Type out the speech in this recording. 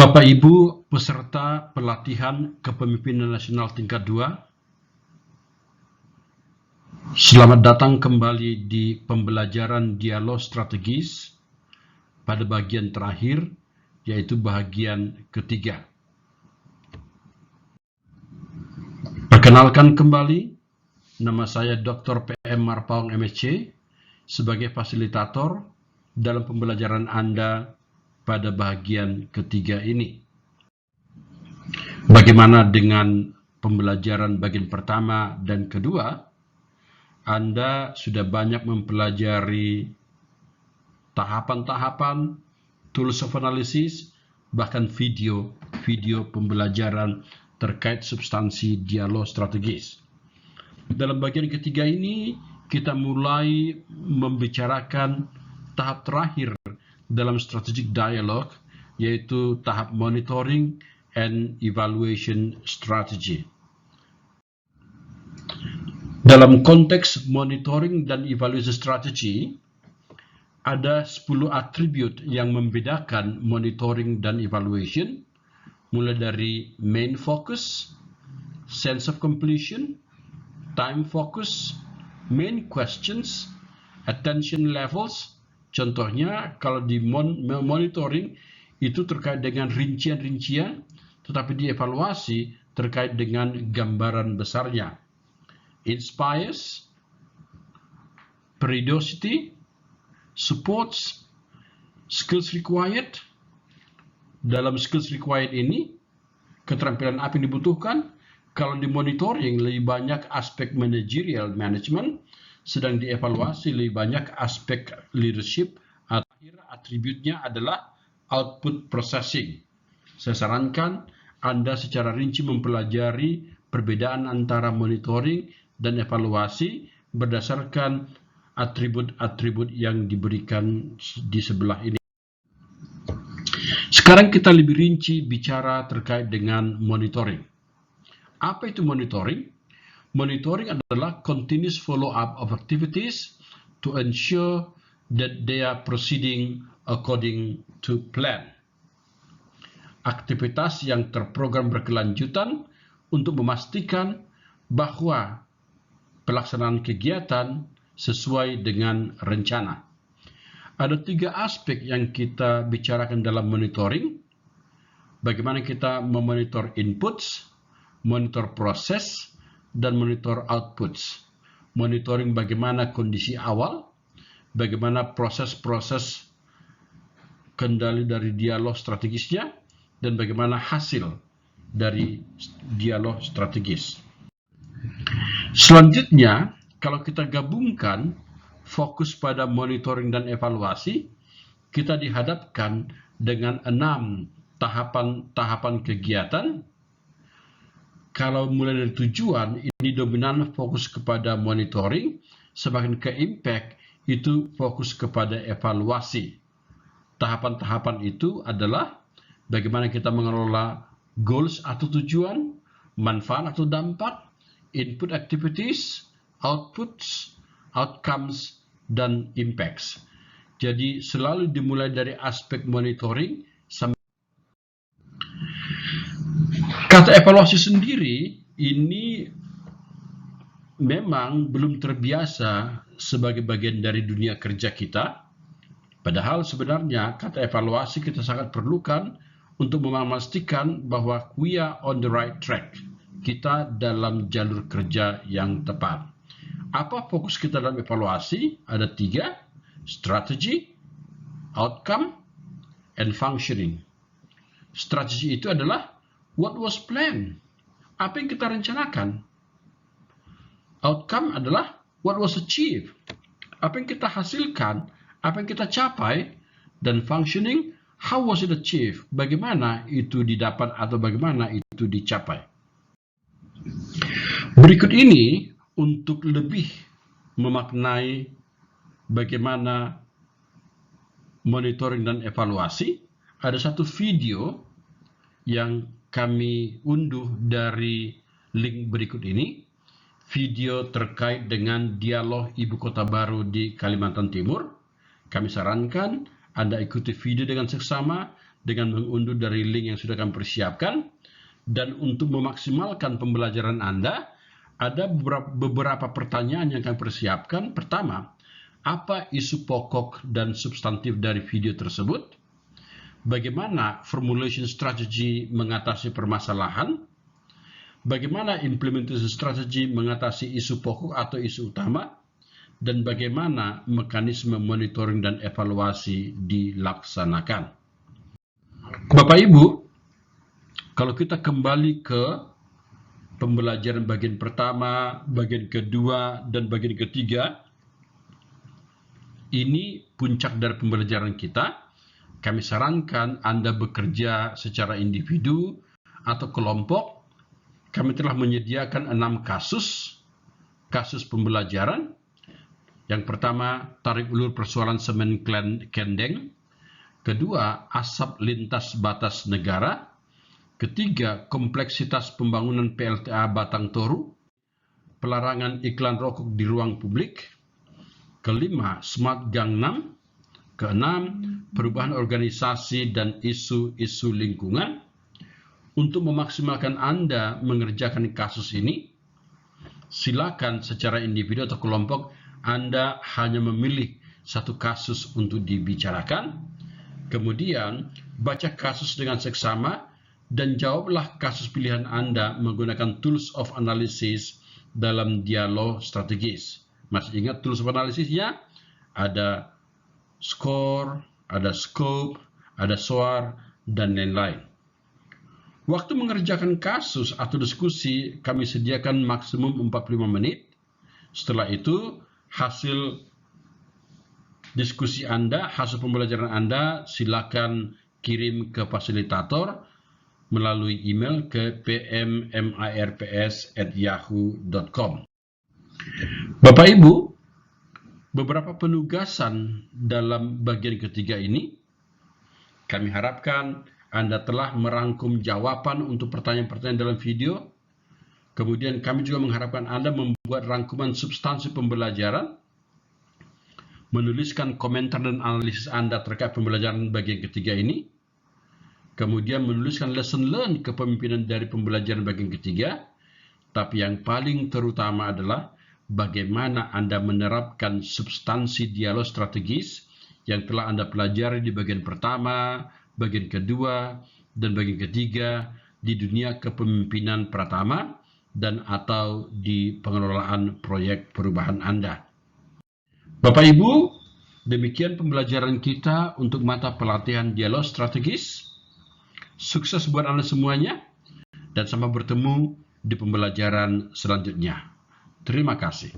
Bapak Ibu peserta pelatihan kepemimpinan nasional tingkat 2, selamat datang kembali di pembelajaran dialog strategis pada bagian terakhir, yaitu bagian ketiga. Perkenalkan kembali, nama saya Dr. PM Marpaung MSc sebagai fasilitator dalam pembelajaran Anda pada bagian ketiga ini. Bagaimana dengan pembelajaran bagian pertama dan kedua? Anda sudah banyak mempelajari tahapan-tahapan, tools of analysis, bahkan video pembelajaran terkait substansi dialog strategis. Dalam bagian ketiga ini, kita mulai membicarakan tahap terakhir dalam strategic dialogue, yaitu tahap monitoring and evaluation strategy. Dalam konteks monitoring dan evaluation strategy, ada 10 atribut yang membedakan monitoring dan evaluation, mulai dari main focus, sense of completion, time focus, main questions, attention levels. Contohnya, kalau di monitoring itu terkait dengan rincian-rincian, tetapi di evaluasi terkait dengan gambaran besarnya. Inspires, periodicity, supports, skills required. Dalam skills required ini, keterampilan apa yang dibutuhkan? Kalau di monitoring lebih banyak aspek managerial management, sedang di evaluasi lebih banyak aspek leadership. Akhir atributnya adalah output processing. Saya sarankan Anda secara rinci mempelajari perbedaan antara monitoring dan evaluasi berdasarkan atribut-atribut yang diberikan di sebelah ini. Sekarang kita lebih rinci bicara terkait dengan monitoring. Apa itu monitoring? Monitoring adalah continuous follow-up of activities to ensure that they are proceeding according to plan. Aktivitas yang terprogram berkelanjutan untuk memastikan bahwa pelaksanaan kegiatan sesuai dengan rencana. Ada 3 aspek yang kita bicarakan dalam monitoring. Bagaimana kita memonitor inputs, monitor proses, dan monitor outputs. Monitoring bagaimana kondisi awal, bagaimana proses-proses kendali dari dialog strategisnya, dan bagaimana hasil dari dialog strategis. Selanjutnya, kalau kita gabungkan fokus pada monitoring dan evaluasi, kita dihadapkan dengan 6 tahapan kegiatan. Kalau mulai dari tujuan, ini dominan fokus kepada monitoring, semakin ke impact, itu fokus kepada evaluasi. Tahapan-tahapan itu adalah bagaimana kita mengelola goals atau tujuan, manfaat atau dampak, input activities, outputs, outcomes, dan impacts. Jadi selalu dimulai dari aspek monitoring. Kata evaluasi sendiri ini memang belum terbiasa sebagai bagian dari dunia kerja kita. Padahal sebenarnya kata evaluasi kita sangat perlukan untuk memastikan bahwa we are on the right track. Kita dalam jalur kerja yang tepat. Apa fokus kita dalam evaluasi? Ada 3, strategy, outcome, and functioning. Strategi itu adalah what was planned, apa yang kita rencanakan. Outcome adalah what was achieved, apa yang kita hasilkan, apa yang kita capai. Dan functioning, how was it achieved, bagaimana itu didapat atau bagaimana itu dicapai. Berikut ini untuk lebih memaknai bagaimana monitoring dan evaluasi, ada satu video yang kami unduh dari link berikut ini. Video terkait dengan dialog Ibu Kota Baru di Kalimantan Timur. Kami sarankan Anda ikuti video dengan seksama dengan mengunduh dari link yang sudah kami persiapkan. Dan untuk memaksimalkan pembelajaran Anda, ada beberapa pertanyaan yang kami persiapkan. Pertama, apa isu pokok dan substantif dari video tersebut? Bagaimana formulation strategy mengatasi permasalahan? Bagaimana implementation strategy mengatasi isu pokok atau isu utama? Dan bagaimana mekanisme monitoring dan evaluasi dilaksanakan? Bapak Ibu, kalau kita kembali ke pembelajaran bagian pertama, bagian kedua, dan bagian ketiga, ini puncak dari pembelajaran kita. Kami sarankan Anda bekerja secara individu atau kelompok. Kami telah menyediakan 6 kasus pembelajaran. Yang pertama, tarik ulur persoalan semen Kendeng. Kedua, asap lintas batas negara. Ketiga, kompleksitas pembangunan PLTA Batang Toru. Pelarangan iklan rokok di ruang publik. Kelima, Smart Gangnam. Keenam, perubahan organisasi dan isu-isu lingkungan. Untuk memaksimalkan Anda mengerjakan kasus ini, silakan secara individu atau kelompok Anda hanya memilih satu kasus untuk dibicarakan. Kemudian, baca kasus dengan seksama dan jawablah kasus pilihan Anda menggunakan tools of analysis dalam dialog strategis. Masih ingat tools of analysisnya? Ada SCORE, ada SCOPE, ada SOAR, dan lain-lain. Waktu mengerjakan kasus atau diskusi kami sediakan maksimum 45 menit. Setelah itu, hasil diskusi Anda, hasil pembelajaran Anda silakan kirim ke fasilitator melalui email ke pmmirps@yahoo.com. Bapak Ibu, beberapa penugasan dalam bagian ketiga ini, kami harapkan Anda telah merangkum jawaban untuk pertanyaan-pertanyaan dalam video. Kemudian kami juga mengharapkan Anda membuat rangkuman substansi pembelajaran, menuliskan komentar dan analisis Anda terkait pembelajaran bagian ketiga ini, kemudian menuliskan lesson learned kepemimpinan dari pembelajaran bagian ketiga, tapi yang paling terutama adalah bagaimana Anda menerapkan substansi dialog strategis yang telah Anda pelajari di bagian pertama, bagian kedua, dan bagian ketiga di dunia kepemimpinan pratama dan atau di pengelolaan proyek perubahan Anda. Bapak Ibu, demikian pembelajaran kita untuk mata pelatihan dialog strategis. Sukses buat Anda semuanya dan sampai bertemu di pembelajaran selanjutnya. Terima kasih.